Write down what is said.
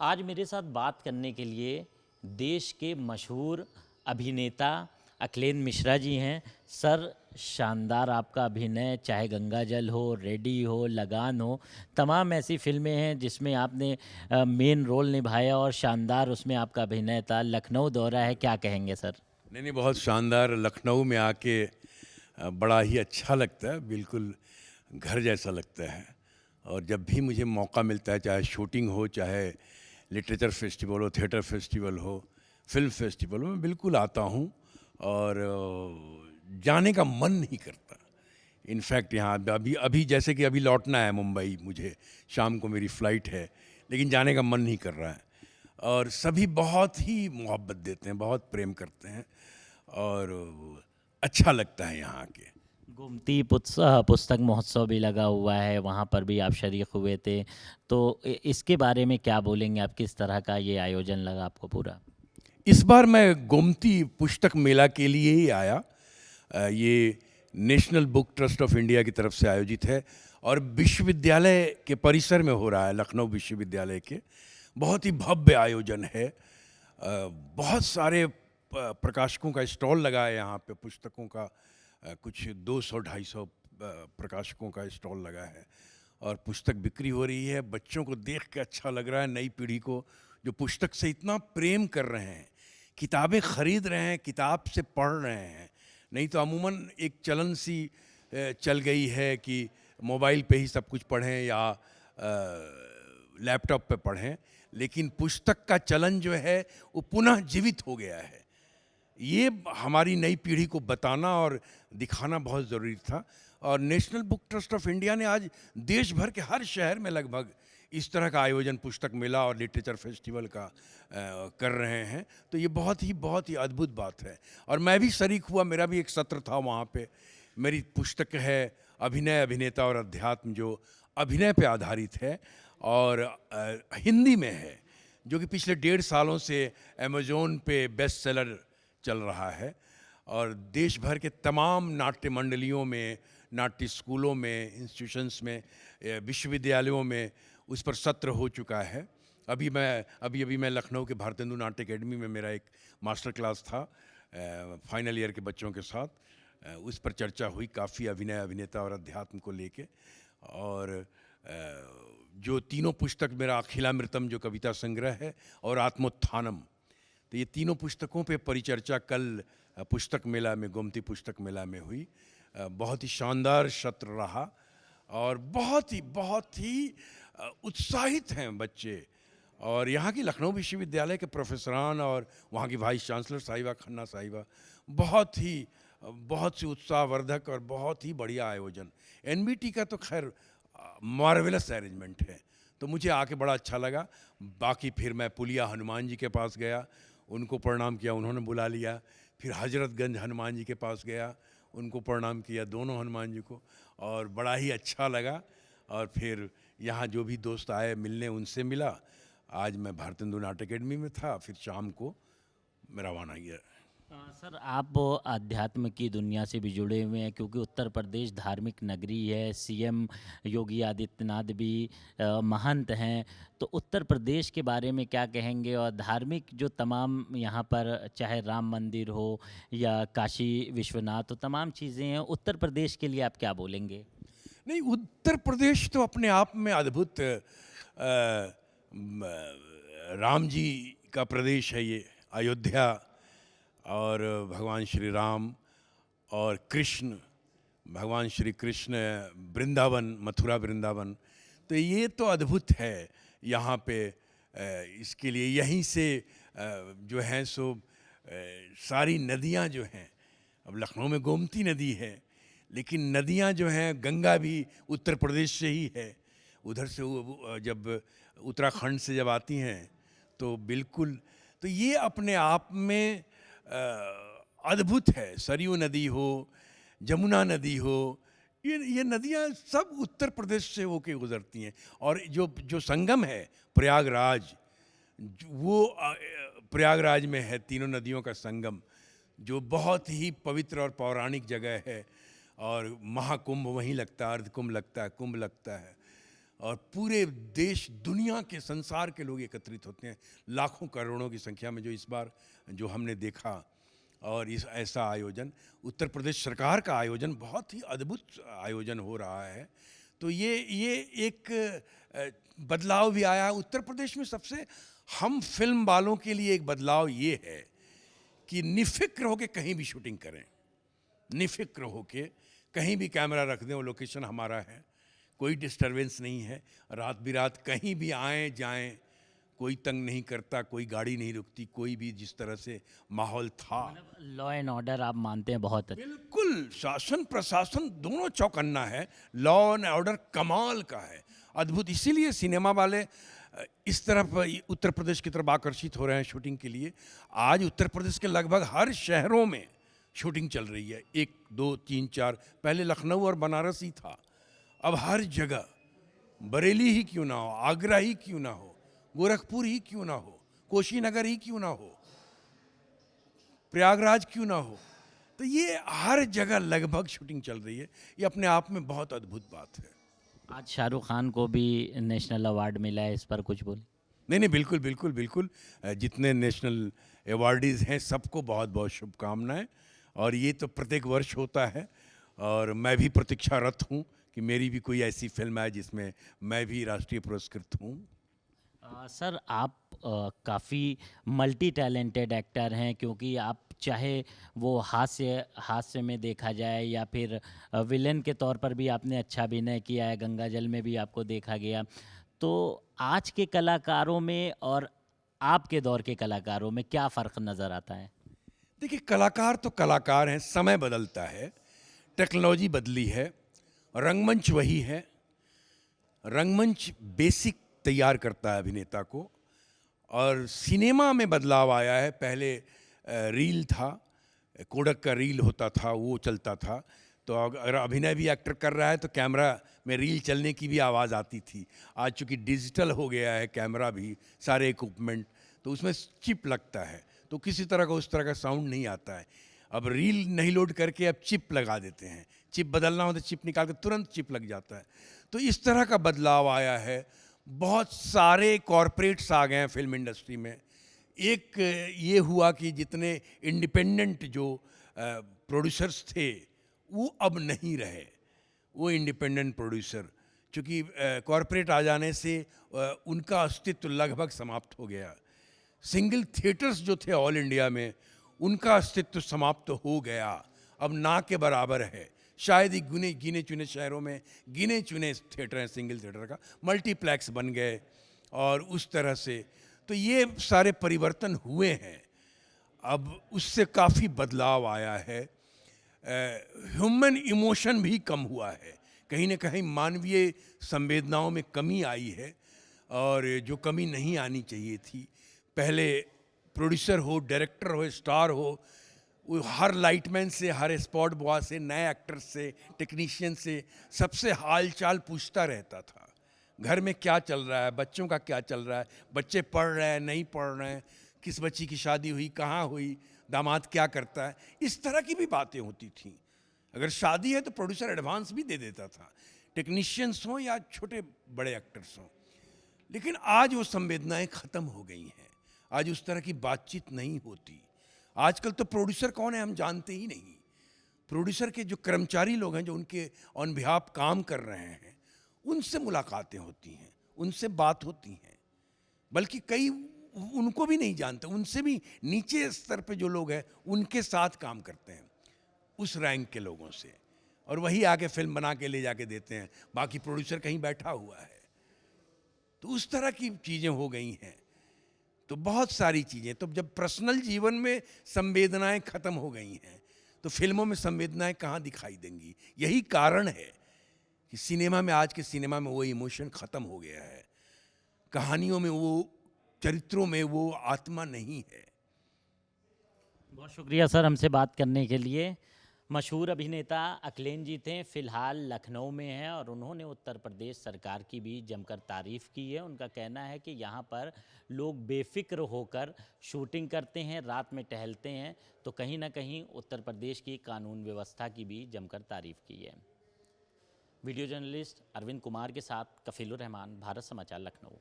आज मेरे साथ बात करने के लिए देश के मशहूर अभिनेता अखिलेश मिश्रा जी हैं। सर, शानदार आपका अभिनय, चाहे गंगा जल हो, रेडी हो, लगान हो, तमाम ऐसी फिल्में हैं जिसमें आपने मेन रोल निभाया और शानदार उसमें आपका अभिनय था। लखनऊ दौरा है, क्या कहेंगे सर? नहीं नहीं, बहुत शानदार। लखनऊ में आके बड़ा ही अच्छा लगता है, बिल्कुल घर जैसा लगता है। और जब भी मुझे मौका मिलता है, चाहे शूटिंग हो, चाहे लिटरेचर फेस्टिवल हो, थिएटर फेस्टिवल हो, फिल्म फेस्टिवल हो, मैं बिल्कुल आता हूँ। और जाने का मन नहीं करता। इनफैक्ट यहाँ अभी अभी जैसे कि अभी लौटना है मुंबई, मुझे शाम को मेरी फ़्लाइट है, लेकिन जाने का मन नहीं कर रहा है। और सभी बहुत ही मोहब्बत देते हैं, बहुत प्रेम करते हैं और अच्छा लगता है यहाँ आके। गोमती पुस्तक महोत्सव भी लगा हुआ है, वहाँ पर भी आप शरीक हुए थे। तो इसके बारे में क्या बोलेंगे आप? किस तरह का ये आयोजन लगा आपको पूरा? इस बार मैं गोमती पुस्तक मेला के लिए ही आया। ये national book trust of India की तरफ से आयोजित है और विश्वविद्यालय के परिसर में हो रहा है, लखनऊ विश्वविद्यालय के। बहुत ही भव्य आयोजन है। बहुत सारे प्रकाशकों का स्टॉल लगा है यहाँ पे, पुस्तकों का कुछ 200-250 प्रकाशकों का स्टॉल लगा है और पुस्तक बिक्री हो रही है। बच्चों को देख के अच्छा लग रहा है, नई पीढ़ी को जो पुस्तक से इतना प्रेम कर रहे हैं, किताबें खरीद रहे हैं, किताब से पढ़ रहे हैं। नहीं तो अमूमन एक चलन सी चल गई है कि मोबाइल पे ही सब कुछ पढ़ें या लैपटॉप पे पढ़ें, लेकिन पुस्तक का चलन जो है वो पुनः जीवित हो गया है। ये हमारी नई पीढ़ी को बताना और दिखाना बहुत ज़रूरी था। और national book trust of India ने आज देश भर के हर शहर में लगभग इस तरह का आयोजन, पुस्तक मेला और लिटरेचर फेस्टिवल का कर रहे हैं। तो ये बहुत ही अद्भुत बात है और मैं भी शरीक हुआ। मेरा भी एक सत्र था वहाँ पे। मेरी पुस्तक है अभिनय, अभिनेता और अध्यात्म, जो अभिनय पे आधारित है और हिंदी में है, जो कि पिछले 1.5 सालों से अमेज़ोन पे बेस्ट सेलर चल रहा है। और देश भर के तमाम नाट्य मंडलियों में, नाट्य स्कूलों में, इंस्टीट्यूशंस में, विश्वविद्यालयों में उस पर सत्र हो चुका है। अभी मैं लखनऊ के भारतेंदु नाट्य अकेडमी में मेरा एक मास्टर क्लास था फाइनल ईयर के बच्चों के साथ। उस पर चर्चा हुई काफ़ी, अभिनय, अभिनेता और अध्यात्म को लेके। और जो तीनों पुस्तक, मेरा अखिलामृतम जो कविता संग्रह है और आत्मोत्थानम, तो ये तीनों पुस्तकों पे परिचर्चा कल पुस्तक मेला में, गोमती पुस्तक मेला में हुई। बहुत ही शानदार सत्र रहा और बहुत ही उत्साहित हैं बच्चे। और यहाँ की लखनऊ विश्वविद्यालय के प्रोफेसरान और वहाँ की वाइस चांसलर साहिबा, खन्ना साहिबा, बहुत सी उत्साहवर्धक और बहुत ही बढ़िया आयोजन। एनबीटी का तो खैर मार्वेलस अरेंजमेंट है, तो मुझे आके बड़ा अच्छा लगा। बाकी फिर मैं पुलिया हनुमान जी के पास गया, उनको प्रणाम किया, उन्होंने बुला लिया। फिर हजरतगंज हनुमान जी के पास गया, उनको प्रणाम किया, दोनों हनुमान जी को, और बड़ा ही अच्छा लगा। और फिर यहाँ जो भी दोस्त आए मिलने, उनसे मिला। आज मैं भारतेंदु नाट्य अकेडमी में था, फिर शाम को मैं रवाना किया। सर, आप अध्यात्म की दुनिया से भी जुड़े हुए हैं, क्योंकि उत्तर प्रदेश धार्मिक नगरी है। सीएम योगी आदित्यनाथ भी महंत हैं। तो उत्तर प्रदेश के बारे में क्या कहेंगे? और धार्मिक जो तमाम यहाँ पर, चाहे राम मंदिर हो या काशी विश्वनाथ, तो तमाम चीज़ें हैं, उत्तर प्रदेश के लिए आप क्या बोलेंगे? नहीं, उत्तर प्रदेश तो अपने आप में अद्भुत राम जी का प्रदेश है ये, अयोध्या, और भगवान श्री राम और कृष्ण, भगवान श्री कृष्ण, वृंदावन, मथुरा वृंदावन, तो ये तो अद्भुत है यहाँ पे। इसके लिए यहीं से जो हैं सो सारी नदियाँ जो हैं, अब लखनऊ में गोमती नदी है, लेकिन नदियाँ जो हैं, गंगा भी उत्तर प्रदेश से ही है। उधर से जब उत्तराखंड से जब आती हैं तो बिल्कुल, तो ये अपने आप में अद्भुत है। सरयू नदी हो, जमुना नदी हो, ये नदियाँ सब उत्तर प्रदेश से होके गुजरती हैं। और जो संगम है प्रयागराज, वो प्रयागराज में है, तीनों नदियों का संगम, जो बहुत ही पवित्र और पौराणिक जगह है। और महाकुंभ वहीं लगता है, अर्धकुंभ लगता है, कुंभ लगता है। और पूरे देश दुनिया के संसार के लोग एकत्रित होते हैं, लाखों करोड़ों की संख्या में जो इस बार जो हमने देखा। और इस ऐसा आयोजन उत्तर प्रदेश सरकार का आयोजन बहुत ही अद्भुत आयोजन हो रहा है। तो ये एक बदलाव भी आया है उत्तर प्रदेश में। सबसे हम फिल्म वालों के लिए एक बदलाव ये है कि निफ़िक्र होके कहीं भी शूटिंग करें, निफ़िक्र होके कहीं भी कैमरा रख दें, वो लोकेशन हमारा है, कोई डिस्टरबेंस नहीं है, रात बिरात कहीं भी आएँ जाएं, कोई तंग नहीं करता, कोई गाड़ी नहीं रुकती, कोई भी जिस तरह से माहौल था। लॉ एंड ऑर्डर आप मानते हैं बहुत अच्छा। बिल्कुल, शासन प्रशासन दोनों चौकन्ना है, लॉ एंड ऑर्डर कमाल का है, अद्भुत। इसीलिए सिनेमा वाले इस तरफ उत्तर प्रदेश की तरफ आकर्षित हो रहे हैं शूटिंग के लिए। आज उत्तर प्रदेश के लगभग हर शहरों में शूटिंग चल रही है, 1 2 3 4। पहले लखनऊ और बनारस ही था, अब हर जगह, बरेली ही क्यों ना हो, आगरा ही क्यों ना हो, गोरखपुर ही क्यों ना हो, कुशीनगर ही क्यों ना हो, प्रयागराज क्यों ना हो, तो ये हर जगह लगभग शूटिंग चल रही है। ये अपने आप में बहुत अद्भुत बात है। आज शाहरुख खान को भी नेशनल अवार्ड मिला है, इस पर कुछ बोले? नहीं नहीं, बिल्कुल बिल्कुल बिल्कुल। जितने नेशनल अवार्डीज़ हैं सबको बहुत बहुत शुभकामनाएं। और ये तो प्रत्येक वर्ष होता है, और मैं भी प्रतीक्षारत हूँ कि मेरी भी कोई ऐसी फिल्म आए जिसमें मैं भी राष्ट्रीय पुरस्कृत हूँ। सर, आप काफ़ी मल्टी टैलेंटेड एक्टर हैं, क्योंकि आप चाहे वो हास्य में देखा जाए या फिर विलेन के तौर पर भी आपने अच्छा अभिनय किया है, गंगा जल में भी आपको देखा गया। तो आज के कलाकारों में और आपके दौर के कलाकारों में क्या फ़र्क नज़र आता है? देखिए, कलाकार तो कलाकार हैं, समय बदलता है, टेक्नोलॉजी बदली है, रंगमंच वही है। रंगमंच बेसिक तैयार करता है अभिनेता को, और सिनेमा में बदलाव आया है। पहले रील था, कोडक का रील होता था, वो चलता था। तो अगर अभिनय भी एक्टर कर रहा है तो कैमरा में रील चलने की भी आवाज़ आती थी। आज चूँकि डिजिटल हो गया है कैमरा भी, सारे इक्विपमेंट, तो उसमें चिप लगता है, तो किसी तरह का उस तरह का साउंड नहीं आता है। अब रील नहीं लोड करके अब चिप लगा देते हैं, चिप बदलना हो तो चिप निकाल के तुरंत चिप लग जाता है। तो इस तरह का बदलाव आया है। बहुत सारे कॉरपोरेट्स आ गए हैं फिल्म इंडस्ट्री में। एक ये हुआ कि जितने इंडिपेंडेंट जो प्रोड्यूसर्स थे वो अब नहीं रहे, वो इंडिपेंडेंट प्रोड्यूसर, चूँकि कॉरपोरेट आ जाने से उनका अस्तित्व लगभग समाप्त हो गया। सिंगल थिएटर्स जो थे ऑल इंडिया में, उनका अस्तित्व समाप्त हो गया, अब ना के बराबर है। शायद ही गिने चुने शहरों में गिने चुने थिएटर हैं सिंगल थिएटर का, मल्टीप्लेक्स बन गए और उस तरह से। तो ये सारे परिवर्तन हुए हैं, अब उससे काफ़ी बदलाव आया है। ह्यूमन इमोशन भी कम हुआ है, कहीं ना कहीं मानवीय संवेदनाओं में कमी आई है, और जो कमी नहीं आनी चाहिए थी। पहले प्रोड्यूसर हो, डायरेक्टर हो, स्टार हो, वो हर लाइटमैन से, हर स्पॉट बॉय से, नए एक्टर से, टेक्नीशियन से, सबसे हाल चाल पूछता रहता था। घर में क्या चल रहा है, बच्चों का क्या चल रहा है, बच्चे पढ़ रहे हैं नहीं पढ़ रहे हैं, किस बच्ची की शादी हुई, कहाँ हुई, दामाद क्या करता है, इस तरह की भी बातें होती थीं। अगर शादी है तो प्रोड्यूसर एडवांस भी दे देता था, टेक्नीशियंस हों या छोटे बड़े एक्टर्स हों। लेकिन आज वो संवेदनाएं ख़त्म हो गई हैं, आज उस तरह की बातचीत नहीं होती। आजकल तो प्रोड्यूसर कौन है हम जानते ही नहीं। प्रोड्यूसर के जो कर्मचारी लोग हैं, जो उनके ऑन बिहाफ काम कर रहे हैं, उनसे मुलाकातें होती हैं, उनसे बात होती हैं। बल्कि कई उनको भी नहीं जानते, उनसे भी नीचे स्तर पे जो लोग हैं उनके साथ काम करते हैं, उस रैंक के लोगों से, और वही आके फिल्म बना के ले जाके देते हैं। बाकी प्रोड्यूसर कहीं बैठा हुआ है। तो उस तरह की चीज़ें हो गई हैं। तो बहुत सारी चीज़ें, तो जब पर्सनल जीवन में संवेदनाएं खत्म हो गई हैं तो फिल्मों में संवेदनाएं कहाँ दिखाई देंगी। यही कारण है कि सिनेमा में, आज के सिनेमा में वो इमोशन खत्म हो गया है, कहानियों में वो, चरित्रों में वो आत्मा नहीं है। बहुत शुक्रिया सर हमसे बात करने के लिए। मशहूर अभिनेता अखिलेश जी थे, फ़िलहाल लखनऊ में हैं, और उन्होंने उत्तर प्रदेश सरकार की भी जमकर तारीफ़ की है। उनका कहना है कि यहाँ पर लोग बेफिक्र होकर शूटिंग करते हैं, रात में टहलते हैं, तो कहीं ना कहीं उत्तर प्रदेश की कानून व्यवस्था की भी जमकर तारीफ़ की है। वीडियो जर्नलिस्ट अरविंद कुमार के साथ कफीलुर रहमान, भारत समाचार, लखनऊ।